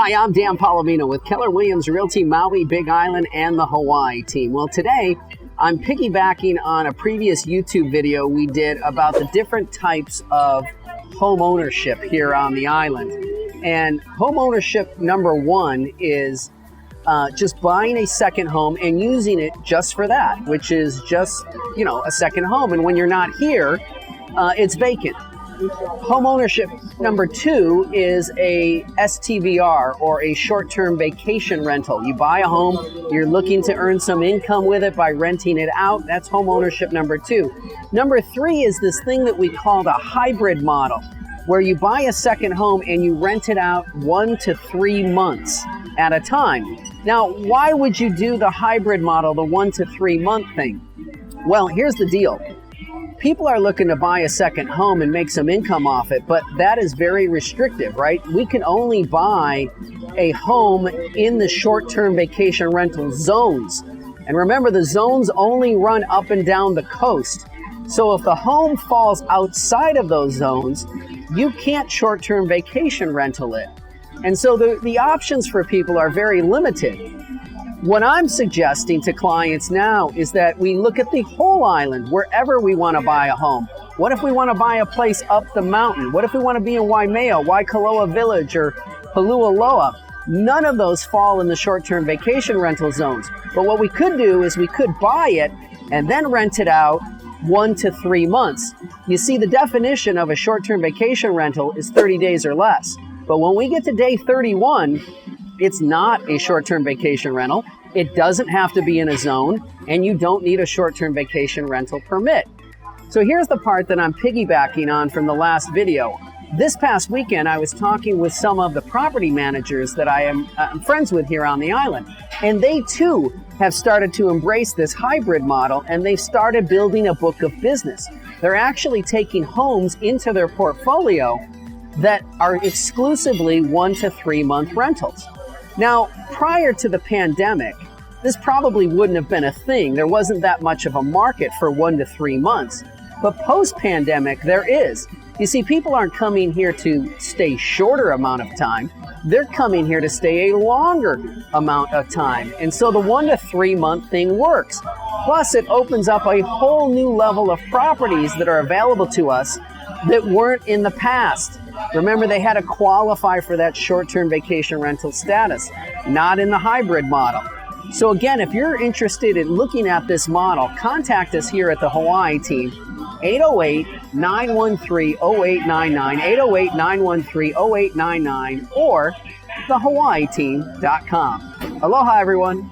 Hi, I'm Dan Palomino with Keller Williams Realty Maui, Big Island, and the Hawaii team. Well, today I'm piggybacking on a previous YouTube video we did about the different types of home ownership here on the island. And home ownership number one is just buying a second home and using it just for that, which is just, a second home. And when you're not here, it's vacant. Home ownership number two is a STVR, or a short-term vacation rental. You buy a home, you're looking to earn some income with it by renting it out. That's home ownership number two. Number three is this thing that we call the hybrid model, where you buy a second home and you rent it out 1 to 3 months at a time. Now, why would you do the hybrid model, the 1 to 3 month thing? Well, here's the deal. People are looking to buy a second home and make some income off it, but that is very restrictive, right? We can only buy a home in the short-term vacation rental zones. And remember, the zones only run up and down the coast. So if the home falls outside of those zones, you can't short-term vacation rental it. And so the options for people are very limited. What I'm suggesting to clients now is that we look at the whole island, wherever we want to buy a home. What if we want to buy a place up the mountain? What if we want to be in Waimea, Waikoloa Village, or Holualoa? None of those fall in the short-term vacation rental zones. But what we could do is we could buy it and then rent it out 1 to 3 months. You see, the definition of a short-term vacation rental is 30 days or less. But when we get to day 31, it's not a short-term vacation rental. It doesn't have to be in a zone, and you don't need a short-term vacation rental permit. So here's the part that I'm piggybacking on from the last video. This past weekend, I was talking with some of the property managers that I'm friends with here on the island, and they too have started to embrace this hybrid model, and they've started building a book of business. They're actually taking homes into their portfolio that are exclusively 1 to 3 month rentals. Now, prior to the pandemic, this probably wouldn't have been a thing. There wasn't that much of a market for 1 to 3 months. But post-pandemic, there is. You see, people aren't coming here to stay shorter amount of time. They're coming here to stay a longer amount of time. And so the 1 to 3 month thing works. Plus, it opens up a whole new level of properties that are available to us that weren't in the past. Remember, they had to qualify for that short-term vacation rental status, not in the hybrid model. So again, if you're interested in looking at this model, contact us here at the Hawaii team, 808-913-0899, 808-913-0899, or thehawaiiteam.com. Aloha, everyone.